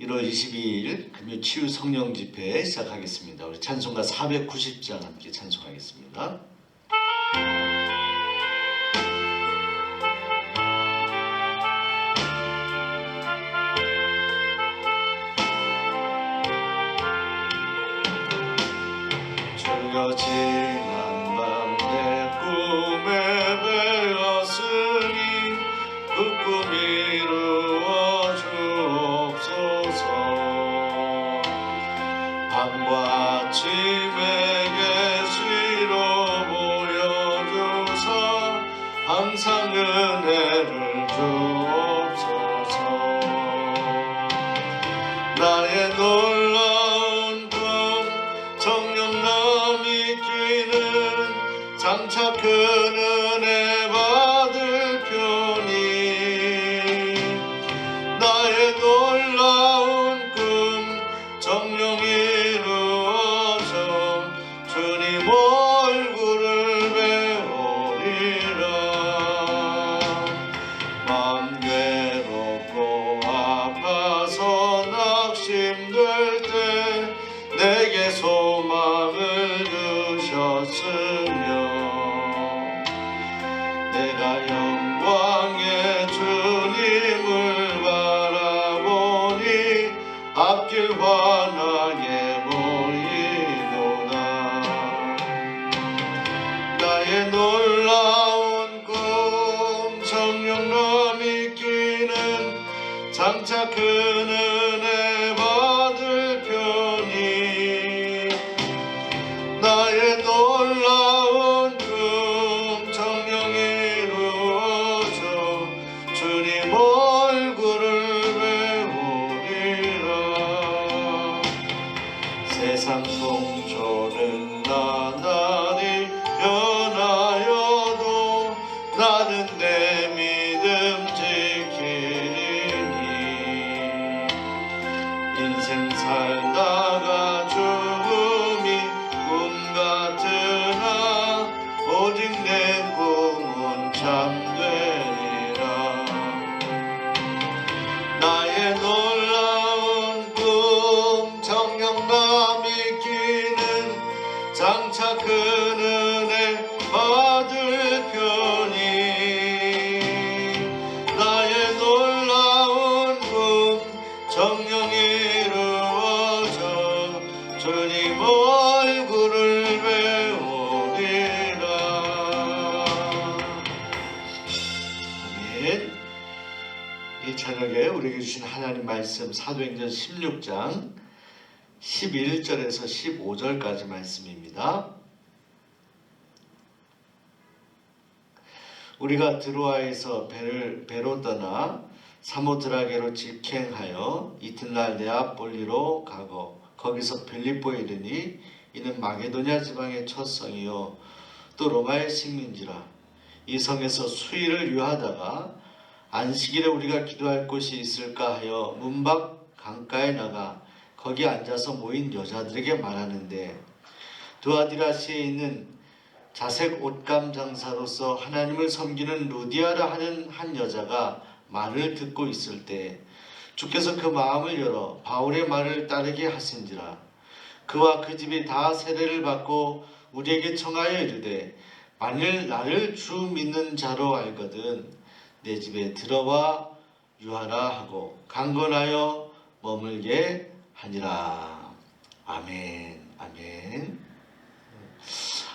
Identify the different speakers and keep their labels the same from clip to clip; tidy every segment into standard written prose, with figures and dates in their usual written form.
Speaker 1: 1월 22일 금요 치유 성령 집회 시작하겠습니다. 우리 찬송가 490장 함께 찬송하겠습니다. 주여 지난 밤 내 꿈에 배었으니 그 꿈 이루어 주옵소서. 밤과 아침에 계시로 보여주사 항상 은혜를 주옵소서. 나의 놀라운 꿈 정령남 있기는 장차 큰 은혜 받을 편이. 나의 놀라운 꿈 정령 이루어져 주님 얼굴을 배우리라. 마음 괴롭고 아파서 낙심될 때 내게 소망을 주셨으며 내가 영광의 주님을 바라보니 앞길 환하게 보이노라. 나의 놀라운 꿈 정령남 있기는 장차 큰 은혜 받을 편이. 나의 놀라운 꿈 정령 이루어져 주님 얼굴을 배우리라. 세상 풍조는 나날이 변하여도 나는 내 믿음 지키리니. 인생 살다가 죽음이 꿈 같으나 오직 내 꿈은 참되리라. 나의 놀라운 꿈 정령남 있기는 장차 큰 은혜 받을 편이. 나의 놀라운 꿈 정령 이루어져 주님 얼굴을 배우리라. 아멘. 이 저녁에 우리에게 주신 하나님 말씀 사도행전 16장 11절에서 15절까지 말씀입니다. 우리가 드로아에서 배로 떠나 사모드라게로 직행하여 이튿날 네아폴리로 가고 거기서 빌립보에 이르니 이는 마게도냐 지방의 첫 성이요 또 로마의 식민지라. 이 성에서 수일을 유하다가 안식일에 우리가 기도할 곳이 있을까 하여 문밖 강가에 나가 거기 앉아서 모인 여자들에게 말하는데, 두아디라시에 있는 자색 옷감 장사로서 하나님을 섬기는 루디아라 하는 한 여자가 말을 듣고 있을 때 주께서 그 마음을 열어 바울의 말을 따르게 하신지라. 그와 그 집이 다 세례를 받고 우리에게 청하여 이르되, 만일 나를 주 믿는 자로 알거든 내 집에 들어와 유하라 하고 강건하여 머물게 하니라. 아멘. 아멘.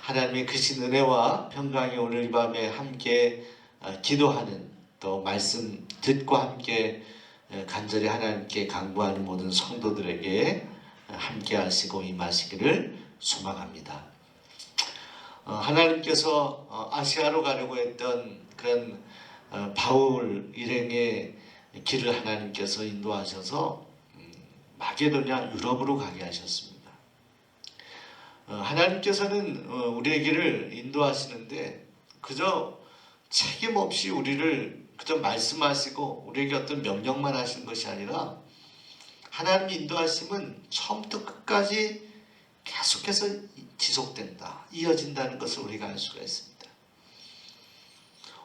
Speaker 1: 하나님의 크신 은혜와 평강이 오늘 이 밤에 함께 기도하는, 또 말씀 듣고 함께 간절히 하나님께 간구하는 모든 성도들에게 함께 하시고 임하시기를 소망합니다. 하나님께서 아시아로 가려고 했던 그런 바울 일행의 길을 하나님께서 인도하셔서 마게도냐 유럽으로 가게 하셨습니다. 하나님께서는 우리에게를 인도하시는데 그저 책임 없이 우리를 그저 말씀하시고 우리에게 어떤 명령만 하시는 것이 아니라, 하나님의 인도하심은 처음부터 끝까지 계속해서 지속된다, 이어진다는 것을 우리가 알 수가 있습니다.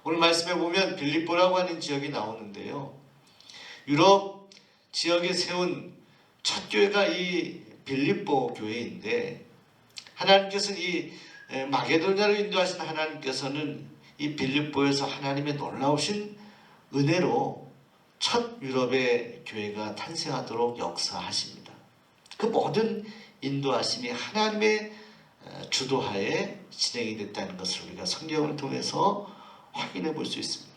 Speaker 1: 오늘 말씀에 보면 빌립보라고 하는 지역이 나오는데요, 유럽 지역에 세운 첫 교회가 이 빌립보 교회인데, 하나님께서는 이 마게도냐로 인도하신 하나님께서는 이 빌립보에서 하나님의 놀라우신 은혜로 첫 유럽의 교회가 탄생하도록 역사하십니다. 그 모든 인도하심이 하나님의 주도하에 진행이 됐다는 것을 우리가 성경을 통해서 확인해 볼 수 있습니다.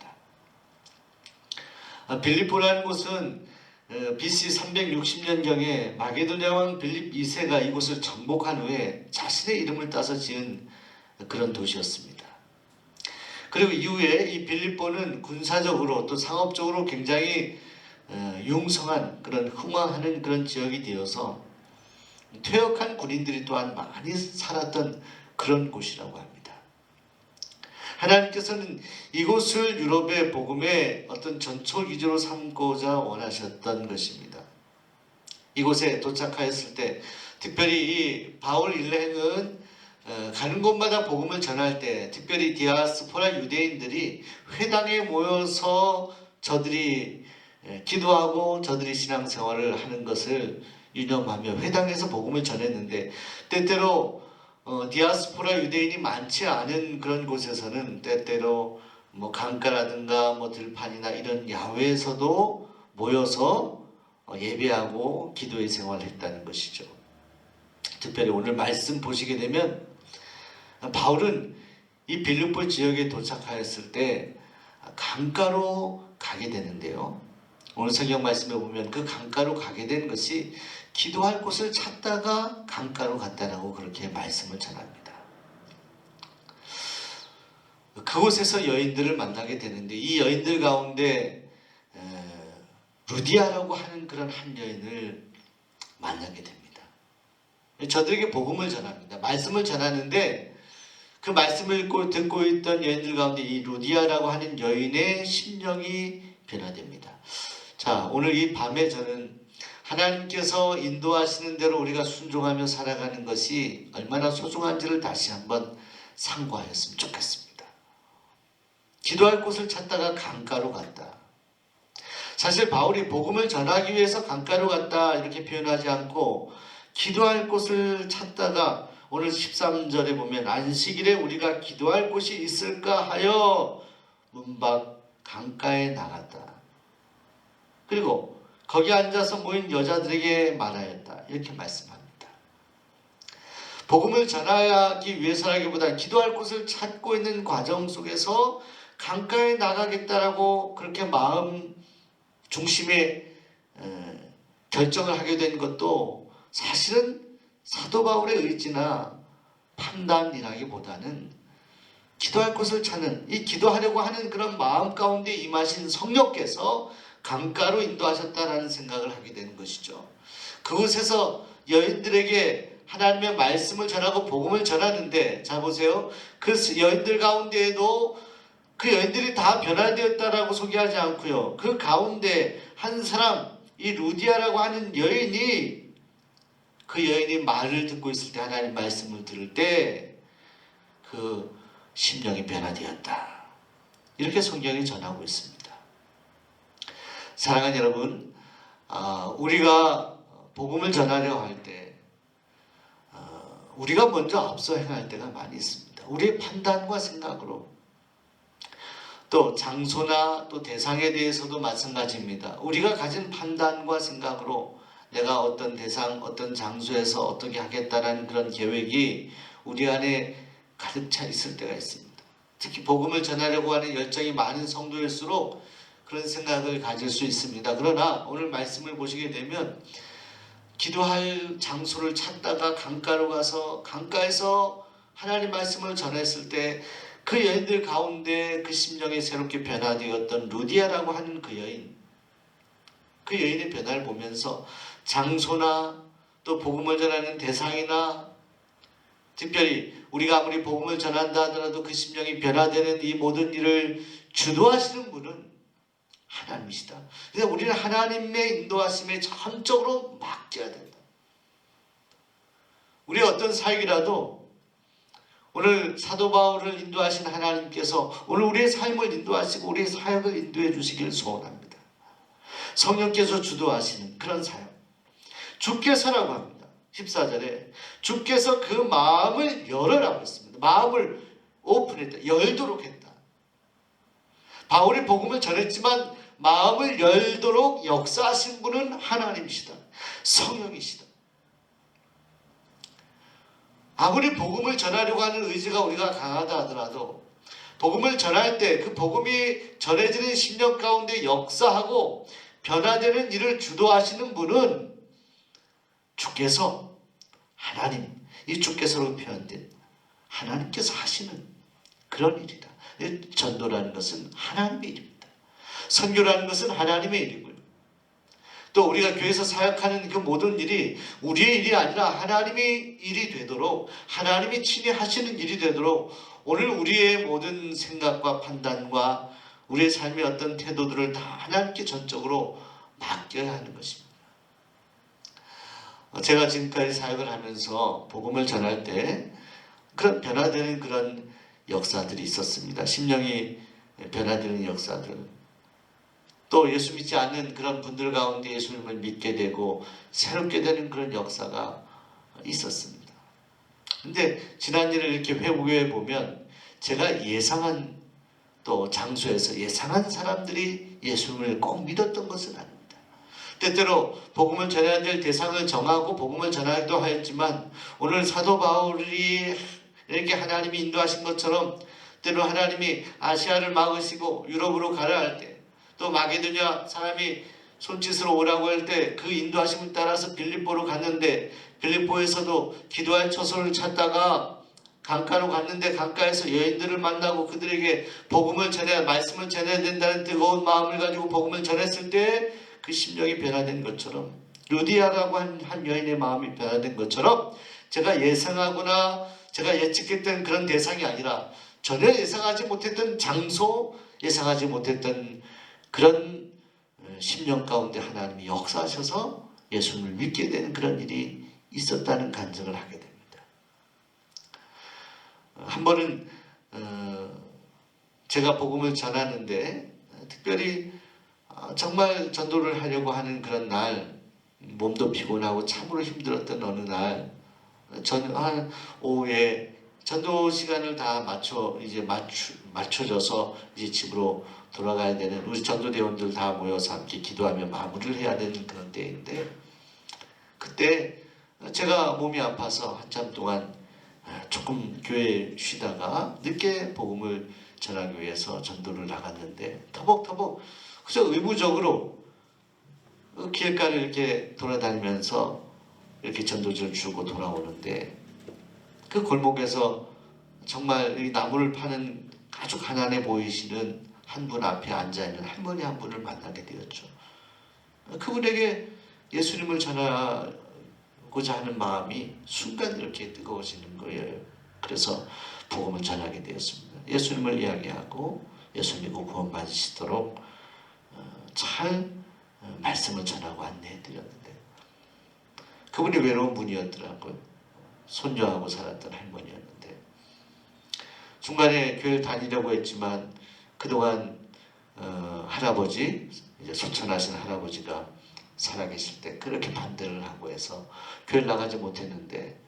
Speaker 1: 빌립보라는 곳은 BC 360년경에 마게도냐 왕 빌립 2세가 이곳을 정복한 후에 자신의 이름을 따서 지은 그런 도시였습니다. 그리고 이후에 이 빌립보는 군사적으로 또 상업적으로 굉장히 융성한 그런 흥황하는 그런 지역이 되어서 퇴역한 군인들이 또한 많이 살았던 그런 곳이라고 합니다. 하나님께서는 이곳을 유럽의 복음의 어떤 전초 기지로 삼고자 원하셨던 것입니다. 이곳에 도착하였을 때 특별히 이 바울 일행은 가는 곳마다 복음을 전할 때 특별히 디아스포라 유대인들이 회당에 모여서 저들이 기도하고 저들이 신앙생활을 하는 것을 유념하며 회당에서 복음을 전했는데, 때때로 디아스포라 유대인이 많지 않은 그런 곳에서는 때때로 뭐 강가라든가 뭐 들판이나 이런 야외에서도 모여서 예배하고 기도의 생활을 했다는 것이죠. 특별히 오늘 말씀 보시게 되면 바울은 이 빌립보 지역에 도착하였을 때 강가로 가게 되는데요. 오늘 성경 말씀에 보면 그 강가로 가게 된 것이 기도할 곳을 찾다가 강가로 갔다라고 그렇게 말씀을 전합니다. 그곳에서 여인들을 만나게 되는데 이 여인들 가운데 루디아라고 하는 그런 한 여인을 만나게 됩니다. 저들에게 복음을 전합니다. 말씀을 전하는데 그 말씀을 듣고 있던 여인들 가운데 이 루디아라고 하는 여인의 심령이 변화됩니다. 자, 오늘 이 밤에 저는 하나님께서 인도하시는 대로 우리가 순종하며 살아가는 것이 얼마나 소중한지를 다시 한번 상고하였으면 좋겠습니다. 기도할 곳을 찾다가 강가로 갔다. 사실 바울이 복음을 전하기 위해서 강가로 갔다 이렇게 표현하지 않고 기도할 곳을 찾다가 오늘 13절에 보면 안식일에 우리가 기도할 곳이 있을까 하여 문밖 강가에 나갔다. 그리고 거기 앉아서 모인 여자들에게 말하였다. 이렇게 말씀합니다. 복음을 전하기 위해서라기보다 기도할 곳을 찾고 있는 과정 속에서 강가에 나가겠다라고 그렇게 마음 중심에 결정을 하게 된 것도 사실은 사도 바울의 의지나 판단이라기보다는 기도할 곳을 찾는, 이 기도하려고 하는 그런 마음 가운데 임하신 성령께서 강가로 인도하셨다라는 생각을 하게 되는 것이죠. 그곳에서 여인들에게 하나님의 말씀을 전하고 복음을 전하는데, 자 보세요. 그 여인들 가운데에도 그 여인들이 다 변화되었다라고 소개하지 않고요. 그 가운데 한 사람, 이 루디아라고 하는 여인이, 그 여인이 말을 듣고 있을 때, 하나님 말씀을 들을 때 그 심령이 변화되었다. 이렇게 성경이 전하고 있습니다. 사랑하는 여러분, 우리가 복음을 전하려 할 때 우리가 먼저 앞서 행할 때가 많이 있습니다. 우리의 판단과 생각으로, 또 장소나 또 대상에 대해서도 마찬가지입니다. 우리가 가진 판단과 생각으로 내가 어떤 대상, 어떤 장소에서 어떻게 하겠다라는 그런 계획이 우리 안에 가득 차 있을 때가 있습니다. 특히 복음을 전하려고 하는 열정이 많은 성도일수록 그런 생각을 가질 수 있습니다. 그러나 오늘 말씀을 보시게 되면 기도할 장소를 찾다가 강가로 가서 강가에서 하나님 말씀을 전했을 때 그 여인들 가운데 그 심령이 새롭게 변화되었던 루디아라고 하는 그 여인, 그 여인의 변화를 보면서 장소나 또 복음을 전하는 대상이나, 특별히 우리가 아무리 복음을 전한다 하더라도 그 심령이 변화되는 이 모든 일을 주도하시는 분은 하나님이시다. 그래서 우리는 하나님의 인도하심에 전적으로 맡겨야 된다. 우리의 어떤 사역이라도 오늘 사도 바울을 인도하신 하나님께서 오늘 우리의 삶을 인도하시고 우리의 사역을 인도해 주시기를 소원합니다. 성령께서 주도하시는 그런 사역. 주께서라고 합니다. 14절에 주께서 그 마음을 열어라고 했습니다. 마음을 오픈했다. 열도록 했다. 바울이 복음을 전했지만 마음을 열도록 역사하신 분은 하나님이시다. 성령이시다. 아무리 복음을 전하려고 하는 의지가 우리가 강하다 하더라도 복음을 전할 때 그 복음이 전해지는 심령 가운데 역사하고 변화되는 일을 주도하시는 분은 주께서, 하나님, 이 주께서로 표현된 하나님께서 하시는 그런 일이다. 전도라는 것은 하나님의 일입니다. 선교라는 것은 하나님의 일이고요. 또 우리가 교회에서 사역하는 그 모든 일이 우리의 일이 아니라 하나님의 일이 되도록, 하나님이 친히 하시는 일이 되도록 오늘 우리의 모든 생각과 판단과 우리의 삶의 어떤 태도들을 다 하나님께 전적으로 맡겨야 하는 것입니다. 제가 지금까지 사역을 하면서 복음을 전할 때 그런 변화되는 그런 역사들이 있었습니다. 심령이 변화되는 역사들. 또 예수 믿지 않는 그런 분들 가운데 예수님을 믿게 되고 새롭게 되는 그런 역사가 있었습니다. 근데 지난 일을 이렇게 회고해 보면 제가 예상한 또 장소에서 예상한 사람들이 예수님을 꼭 믿었던 것은 아닙니다. 때때로 복음을 전해야 될 대상을 정하고 복음을 전하기도 하였지만 오늘 사도 바울이 이렇게 하나님이 인도하신 것처럼 때로 하나님이 아시아를 막으시고 유럽으로 가라 할 때, 또 마게도냐 사람이 손짓으로 오라고 할 때 그 인도하심을 따라서 빌립보로 갔는데 빌립보에서도 기도할 처소를 찾다가 강가로 갔는데 강가에서 여인들을 만나고 그들에게 복음을 전해야, 말씀을 전해야 된다는 뜨거운 마음을 가지고 복음을 전했을 때 그 심령이 변화된 것처럼, 루디아라고 한 여인의 마음이 변화된 것처럼 제가 예상하거나 제가 예측했던 그런 대상이 아니라 전혀 예상하지 못했던 장소, 예상하지 못했던 그런 심령 가운데 하나님이 역사하셔서 예수님을 믿게 되는 그런 일이 있었다는 간증을 하게 됩니다. 한 번은 제가 복음을 전하는데 특별히 정말 전도를 하려고 하는 그런 날, 몸도 피곤하고 참으로 힘들었던 어느 날 오후에 전도 시간을 다 맞춰져서 이제 집으로 돌아가야 되는, 우리 전도대원들 다 모여서 함께 기도하며 마무리를 해야 되는 그런 때인데, 그때 제가 몸이 아파서 한참 동안 조금 교회에 쉬다가 늦게 복음을 전하기 위해서 전도를 나갔는데 터벅터벅 그저 의무적으로 길가를 이렇게 돌아다니면서 이렇게 전도지를 주고 돌아오는데 그 골목에서 정말 이 나무를 파는 아주 가난해 보이시는 한 분 앞에 앉아있는 할머니 한 분을 만나게 되었죠. 그분에게 예수님을 전하고자 하는 마음이 순간 이렇게 뜨거워지는 거예요. 그래서 복음을 전하게 되었습니다. 예수님을 이야기하고 예수님이 구원 받으시도록 잘 말씀을 전하고 안내해 드렸는데 그분이 외로운 분이었더라고요. 손녀하고 살았던 할머니였는데 중간에 교회를 다니려고 했지만 그동안 할아버지, 이제 소천하신 할아버지가 살아계실 때 그렇게 반대를 하고 해서 교회를 나가지 못했는데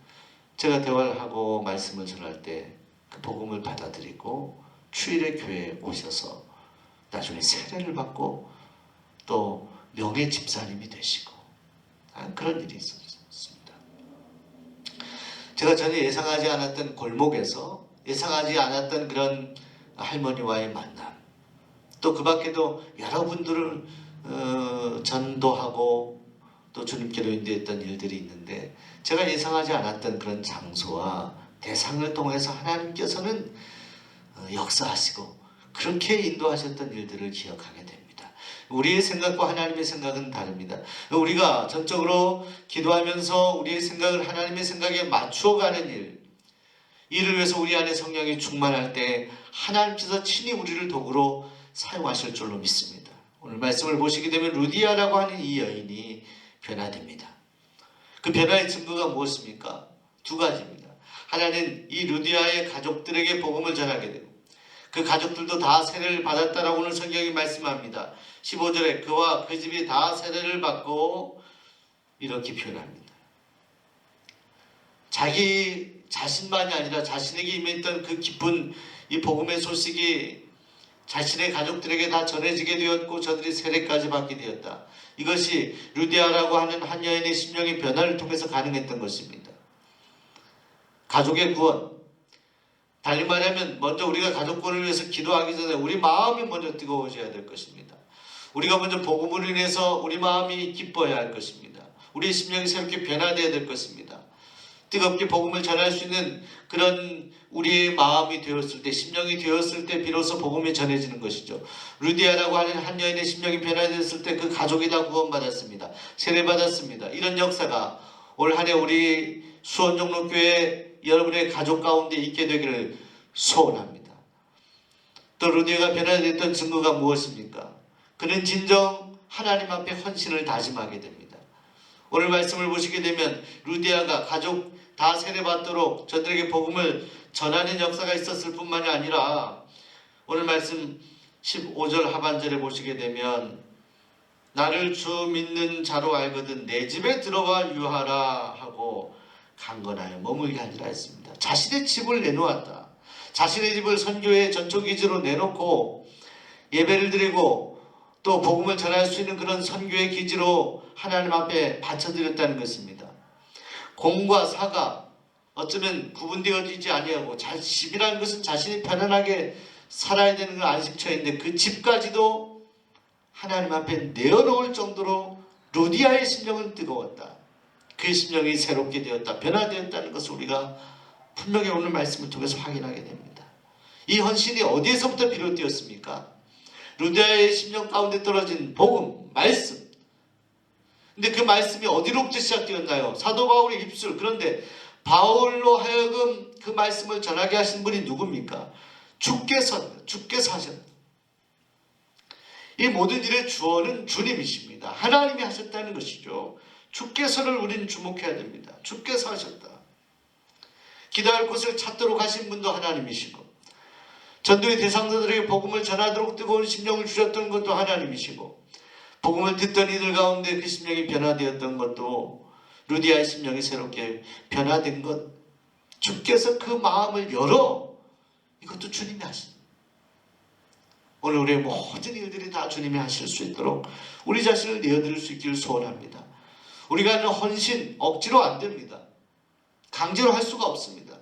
Speaker 1: 제가 대화를 하고 말씀을 전할 때 그 복음을 받아들이고 주일에 교회에 오셔서 나중에 세례를 받고 또 명예 집사님이 되시고 그런 일이 있었습니다. 제가 전혀 예상하지 않았던 골목에서 예상하지 않았던 그런 할머니와의 만남, 또 그 밖에도 여러분들을 전도하고 또 주님께로 인도했던 일들이 있는데 제가 예상하지 않았던 그런 장소와 대상을 통해서 하나님께서는 역사하시고 그렇게 인도하셨던 일들을 기억하게 됩니다. 우리의 생각과 하나님의 생각은 다릅니다. 우리가 전적으로 기도하면서 우리의 생각을 하나님의 생각에 맞추어가는 이를 위해서 우리 안에 성령이 충만할 때 하나님께서 친히 우리를 도구로 사용하실 줄로 믿습니다. 오늘 말씀을 보시게 되면 루디아라고 하는 이 여인이 변화됩니다. 그 변화의 증거가 무엇입니까? 두 가지입니다. 하나는 이 루디아의 가족들에게 복음을 전하게 되고 그 가족들도 다 세례를 받았다라고 오늘 성경이 말씀합니다. 15절에 그와 그 집이 다 세례를 받고 이렇게 표현합니다. 자기 자신만이 아니라 자신에게 임했던 그 기쁜 이 복음의 소식이 자신의 가족들에게 다 전해지게 되었고 저들이 세례까지 받게 되었다. 이것이 루디아라고 하는 한 여인의 심령의 변화를 통해서 가능했던 것입니다. 가족의 구원, 달리 말하면 먼저 우리가 가족권을 위해서 기도하기 전에 우리 마음이 먼저 뜨거워져야 될 것입니다. 우리가 먼저 복음으로 인해서 우리 마음이 기뻐야 할 것입니다. 우리의 심령이 새롭게 변화되어야 될 것입니다. 뜨겁게 복음을 전할 수 있는 그런 우리의 마음이 되었을 때, 심령이 되었을 때 비로소 복음이 전해지는 것이죠. 루디아라고 하는 한 여인의 심령이 변화되었을 때 그 가족이 다 구원받았습니다. 세례받았습니다. 이런 역사가 올 한 해 우리 수원종로교회 여러분의 가족 가운데 있게 되기를 소원합니다. 또 루디아가 변화됐던 증거가 무엇입니까? 그는 진정 하나님 앞에 헌신을 다짐하게 됩니다. 오늘 말씀을 보시게 되면 루디아가 가족 다 세례받도록 저들에게 복음을 전하는 역사가 있었을 뿐만이 아니라 오늘 말씀 15절 하반절에 보시게 되면 나를 주 믿는 자로 알거든 내 집에 들어와 유하라 하고 강건하여 머물게 하리라 했습니다. 자신의 집을 내놓았다. 자신의 집을 선교의 전초기지로 내놓고 예배를 드리고 또 복음을 전할 수 있는 그런 선교의 기지로 하나님 앞에 바쳐드렸다는 것입니다. 공과 사가 어쩌면 구분되어지지 아니하고 집이라는 것은 자신이 편안하게 살아야 되는 건 안식처인데 그 집까지도 하나님 앞에 내어놓을 정도로 루디아의 심령은 뜨거웠다. 그 심령이 새롭게 되었다. 변화되었다는 것을 우리가 분명히 오늘 말씀을 통해서 확인하게 됩니다. 이 헌신이 어디에서부터 비롯되었습니까? 루디아의 심령 가운데 떨어진 복음, 말씀. 근데 그 말씀이 어디로부터 시작되었나요? 사도 바울의 입술. 그런데 바울로 하여금 그 말씀을 전하게 하신 분이 누굽니까? 주께서 하셨다. 이 모든 일의 주어는 주님이십니다. 하나님이 하셨다는 것이죠. 주께서를 우리는 주목해야 됩니다. 주께서 하셨다. 기도할 곳을 찾도록 하신 분도 하나님이시고 전도의 대상자들에게 복음을 전하도록 뜨거운 심령을 주셨던 것도 하나님이시고 복음을 듣던 이들 가운데 그 심령이 변화되었던 것도 루디아의 심령이 새롭게 변화된 것 주께서 그 마음을 열어 이것도 주님이 하십니다. 오늘 우리의 모든 일들이 다 주님이 하실 수 있도록 우리 자신을 내어드릴 수 있기를 소원합니다. 우리가 하는 헌신 억지로 안 됩니다. 강제로 할 수가 없습니다.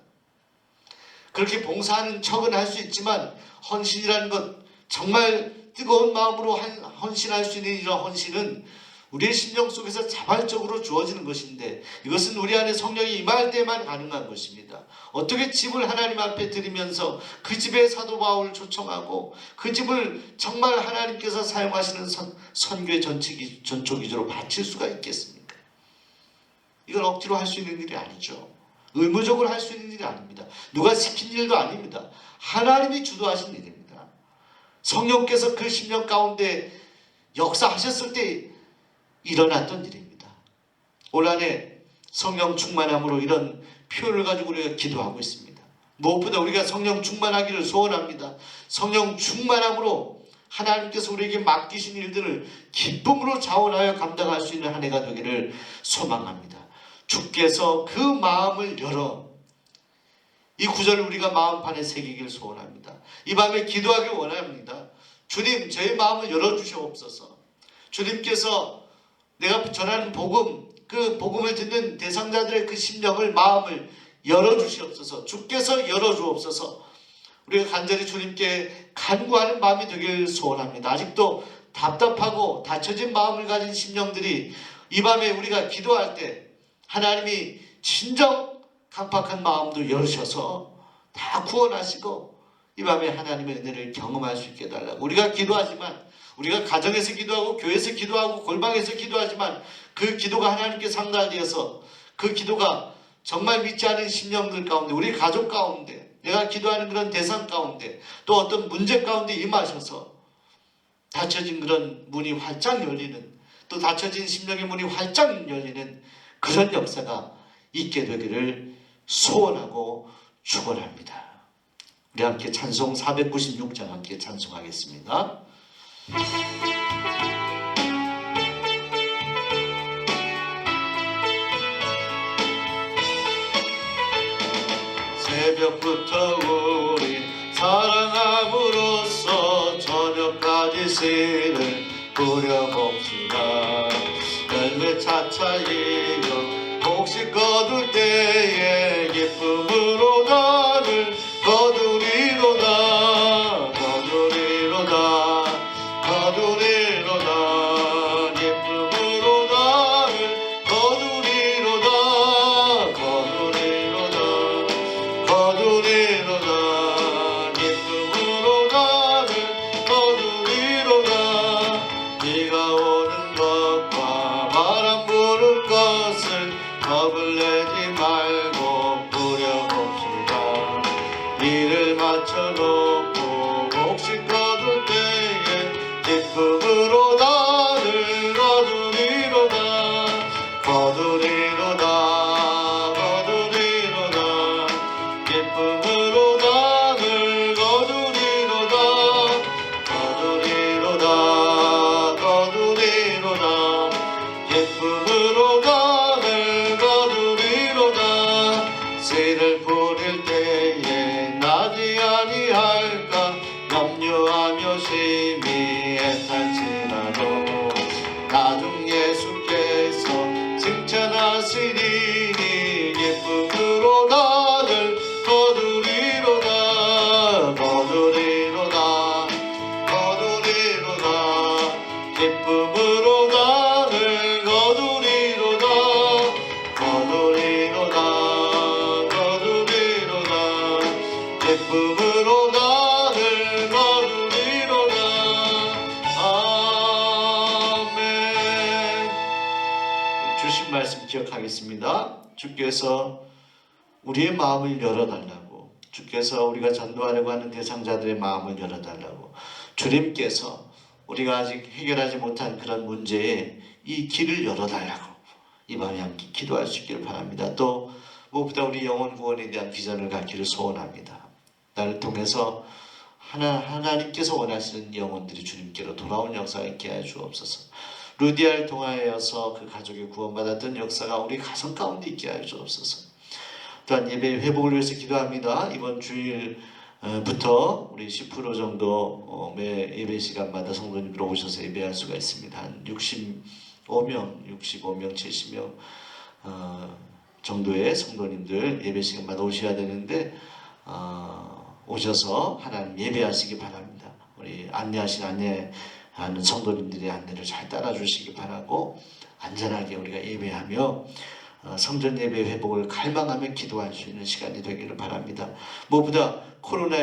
Speaker 1: 그렇게 봉사하는 척은 할 수 있지만 헌신이라는 것 정말 뜨거운 마음으로 헌신할 수 있는 이런 헌신은 우리의 심령 속에서 자발적으로 주어지는 것인데 이것은 우리 안에 성령이 임할 때만 가능한 것입니다. 어떻게 집을 하나님 앞에 드리면서 그 집에 사도 바울을 초청하고 그 집을 정말 하나님께서 사용하시는 선교의 전초기지로 바칠 수가 있겠습니까? 이건 억지로 할 수 있는 일이 아니죠. 의무적으로 할 수 있는 일이 아닙니다. 누가 시킨 일도 아닙니다. 하나님이 주도하신 일입니다. 성령께서 그 심령 가운데 역사하셨을 때 일어났던 일입니다. 올 한해 성령 충만함으로 이런 표현을 가지고 우리가 기도하고 있습니다. 무엇보다 우리가 성령 충만하기를 소원합니다. 성령 충만함으로 하나님께서 우리에게 맡기신 일들을 기쁨으로 자원하여 감당할 수 있는 한 해가 되기를 소망합니다. 주께서 그 마음을 열어 이 구절을 우리가 마음판에 새기길 소원합니다. 이 밤에 기도하길 원합니다. 주님 저의 마음을 열어주시옵소서. 주님께서 내가 전하는 복음 그 복음을 듣는 대상자들의 그 심령을 마음을 열어주시옵소서. 주께서 열어주옵소서. 우리가 간절히 주님께 간구하는 마음이 되길 소원합니다. 아직도 답답하고 닫혀진 마음을 가진 심령들이 이 밤에 우리가 기도할 때 하나님이 진정 강팍한 마음도 열으셔서 다 구원하시고 이 밤에 하나님의 은혜를 경험할 수 있게 해달라고 우리가 기도하지만 우리가 가정에서 기도하고 교회에서 기도하고 골방에서 기도하지만 그 기도가 하나님께 상달되어서 그 기도가 정말 믿지 않은 심령들 가운데 우리 가족 가운데 내가 기도하는 그런 대상 가운데 또 어떤 문제 가운데 임하셔서 닫혀진 그런 문이 활짝 열리는 또 닫혀진 심령의 문이 활짝 열리는 그런 역사가 있게 되기를 소원하고 축원합니다. 우리 함께 찬송 496장 함께 찬송하겠습니다. 새벽부터 우리 사랑함으로써 저녁까지 씨를 뿌려봅시다. 열매 차차 익어 혹시 거둘 때에 기쁨으로 나를 거두리로다. 거두리로다. 거두리로다. 기쁨으로 나를 거두리로다. 거두리로다. 거두리로다. 기쁨으로 나를 거두리로다. 비가 오는 것과 바람 부는 것을 겁을 내지 말고 뿌려봅시다. 일을 맞춰놓고 혹시 거둘 때에 기쁨으로 나를 거두리로다. 거두리로다. 거두리로다. 기쁨으로 나를 거두리로다. 거두리로다. 거두리로다. 기쁨으로 나를 거두리로다. 씨를 뿌릴 때에 나지 아니할까 염려하며 심히 애탈지라도 나중 예수께서 칭찬하시리니 기쁨으로 나를 거두리로다. 거두리로다. 거두리로다. 기쁨으로 나를 거두리로다. 거두리로다. 거두리로다. 기쁨으로 나를 거두리로다. 아멘. 주신 말씀 기억하겠습니다. 주께서 우리의 마음을 열어달라고, 주께서 우리가 전도하려고 하는 대상자들의 마음을 열어달라고, 주님께서 우리가 아직 해결하지 못한 그런 문제에 이 길을 열어달라고 이 밤에 함께 기도할 수 있기를 바랍니다. 또 무엇보다 우리 영혼 구원에 대한 비전을 갖기를 소원합니다. 나를 통해서 하나님께서 원하시는 영혼들이 주님께로 돌아온 역사가 있게 하여 주옵소서. 루디아를 통하여서 그 가족이 구원받았던 역사가 우리 가정 가운데 있게 하여 주옵소서. 또한 예배 회복을 위해서 기도합니다. 이번 주일부터 우리 10% 정도 매 예배 시간마다 성도님들 오셔서 예배할 수가 있습니다. 한 65명, 70명 정도의 성도님들 예배 시간마다 오셔야 되는데 오셔서 하나님 예배하시기 바랍니다. 우리 안내하는 성도님들의 안내를 잘 따라주시기 바라고 안전하게 우리가 예배하며 성전 예배 회복을 갈망하며 기도할 수 있는 시간이 되기를 바랍니다. 무엇보다 코로나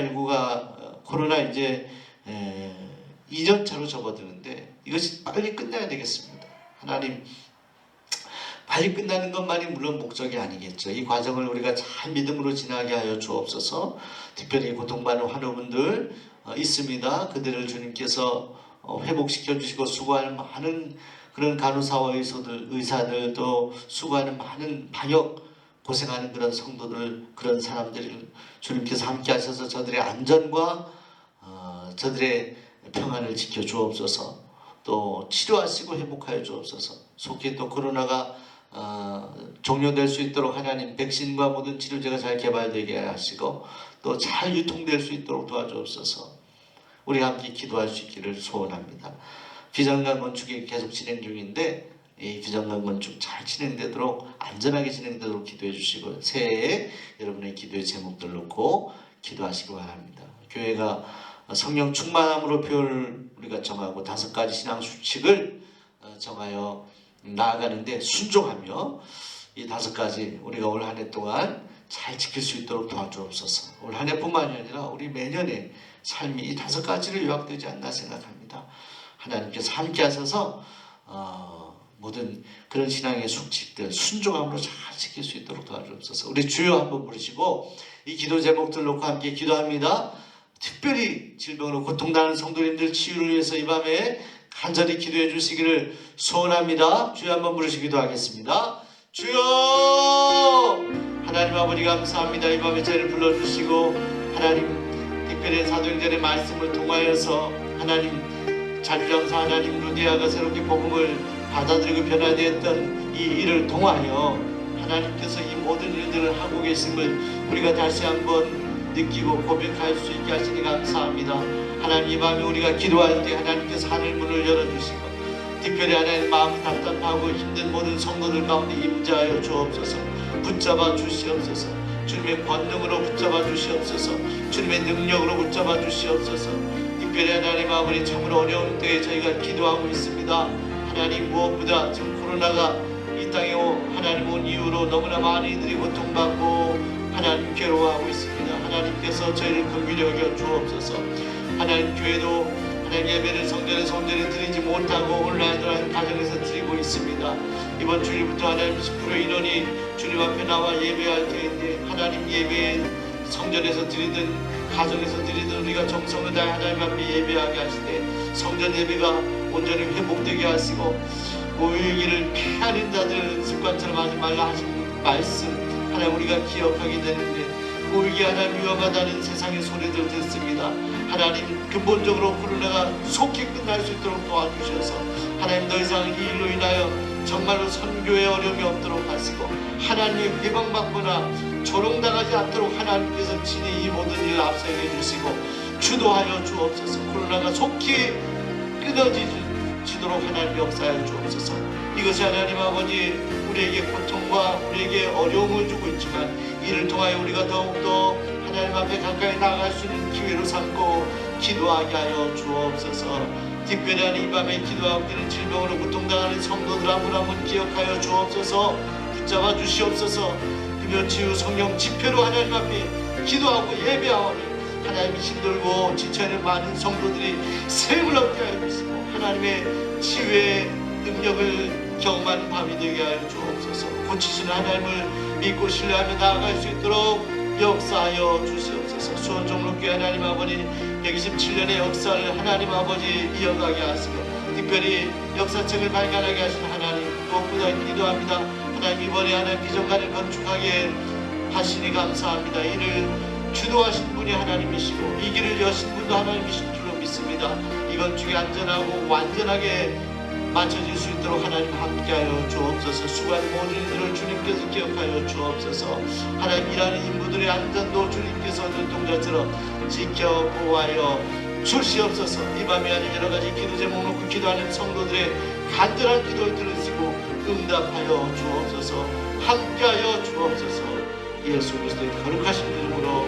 Speaker 1: 이제 2년차로 접어드는데 이것이 빨리 끝나야 되겠습니다. 하나님 빨리 끝나는 것만이 물론 목적이 아니겠죠. 이 과정을 우리가 잘 믿음으로 지나게 하여 주옵소서. 특별히 고통받는 환우분들 있습니다. 그들을 주님께서 회복시켜 주시고 수고하는 많은 그런 간호사와 의사들 또 수고하는 많은 방역 고생하는 그런 성도들 그런 사람들을 주님께서 함께 하셔서 저들의 안전과 저들의 평안을 지켜 주옵소서. 또 치료하시고 회복하여 주옵소서. 속히 또 코로나가 종료될 수 있도록 하나님 백신과 모든 치료제가 잘 개발되게 하시고 또 잘 유통될 수 있도록 도와주옵소서. 우리가 함께 기도할 수 있기를 소원합니다. 비정강 건축이 계속 진행 중인데 이 비정강 건축 잘 진행되도록 안전하게 진행되도록 기도해 주시고 새해에 여러분의 기도의 제목들 놓고 기도하시기 바랍니다. 교회가 성령 충만함으로 표를 우리가 정하고 5가지 신앙 수칙을 정하여 나아가는데 순종하며 이 5가지 우리가 올 한 해 동안 잘 지킬 수 있도록 도와주옵소서. 올 한 해뿐만이 아니라 우리 매년의 삶이 이 5가지를 요약되지 않나 생각합니다. 하나님께서 함께 하셔서 모든 그런 신앙의 수칙들 순종함으로 잘 지킬 수 있도록 도와주옵소서. 우리 주여 한번 부르시고 이 기도 제목들 놓고 함께 기도합니다. 특별히 질병으로 고통당하는 성도님들 치유를 위해서 이 밤에 간절히 기도해 주시기를 소원합니다. 주여 한번 부르시기도 하겠습니다. 주여! 하나님 아버지 감사합니다. 이 밤에 저희를 불러주시고 하나님 특별히 사도행전의 말씀을 통하여서 하나님 자주장사 하나님 루디아가 새롭게 복음을 받아들이고 변화되었던 이 일을 통하여 하나님께서 이 모든 일들을 하고 계심을 우리가 다시 한번 느끼고 고백할 수 있게 하시니 감사합니다. 하나님, 이 밤에 우리가 기도할 때 하나님께서 하늘 문을 열어주시고 특별히 하나님 마음이 답답하고 힘든 모든 성도들 가운데 임재하여 주옵소서. 붙잡아 주시옵소서. 주님의 권능으로 붙잡아 주시옵소서. 주님의 능력으로 붙잡아 주시옵소서. 특별히 하나님 아버지, 참으로 어려운 때에 저희가 기도하고 있습니다. 하나님, 무엇보다 지금 코로나가 이 땅에 하나님 온 이후로 너무나 많은 이들이 고통받고 하나님 괴로워하고 있습니다. 하나님께서 저희를 긍휼히 여겨 주옵소서. 하나님, 교회도 하나님 예배를 성전에서 온전히 드리지 못하고 온라인으로 가정에서 드리고 있습니다. 이번 주일부터 하나님 10% 인원이 주님 앞에 나와 예배할 때인데 하나님, 예배 성전에서 드리든 가정에서 드리든 우리가 정성을 다해 하나님 앞에 예배하게 하시되 성전 예배가 온전히 회복되게 하시고 모이기를 피하는 자들 습관처럼 하지 말라 하신 말씀 하나님 우리가 기억하게 되는데, 모이기 하나님 위험하다는 세상의 소리들 듣습니다. 하나님, 근본적으로 코로나가 속히 끝날 수 있도록 도와주셔서 하나님 더 이상 이 일로 인하여 정말로 선교에 어려움이 없도록 하시고 하나님의 해방받거나 조롱당하지 않도록 하나님께서 친히 이 모든 일을 앞서게 해주시고 주도하여 주옵소서. 코로나가 속히 끊어지도록 하나님 역사하여 주옵소서. 이것이 하나님 아버지 우리에게 고통과 우리에게 어려움을 주고 있지만 이를 통하여 우리가 더욱더 하나님 앞에 가까이 나아갈 수 있는 기회로 삼고 기도하게 하여 주옵소서. 특별히 하나님 이 밤에 기도하고 있는 질병으로 고통당하는 성도들 한 분 한 분 기억하여 주옵소서. 붙잡아 주시옵소서. 금요 치유 성령 집회로 하나님 앞에 기도하고 예배하오니 하나님이 힘들고 지쳐있는 많은 성도들이 샘을 얻게 하여 주시고 하나님의 치유의 능력을 경험하는 밤이 되게 하여 주옵소서. 고치시는 하나님을 믿고 신뢰하며 나아갈 수 있도록 역사하여 주시옵소서. 수원종로교회 하나님 아버지 127년의 역사를 하나님 아버지 이어가게 하시고 특별히 역사책을 발견하게 하신 하나님, 무엇보다 기도합니다. 하나님, 이번에 하나님 비전관을 건축하게 하시니 감사합니다. 이를 주도하신 분이 하나님이시고 이 길을 여신 분도 하나님이신 줄로 믿습니다. 이 건축이 안전하고 완전하게 맞춰질 수 있도록 하나님 함께하여 주옵소서. 수고한 모든 이들을 주님께서 기억하여 주옵소서. 하나님, 일하는 인부들의 안전도 주님께서 눈동자처럼 지켜 보호하여 주시옵소서. 이 밤에 아닌 여러 가지 기도 제목 놓고 기도하는 성도들의 간절한 기도를 들으시고 응답하여 주옵소서. 함께하여 주옵소서. 예수 그리스도의 거룩하신 이름으로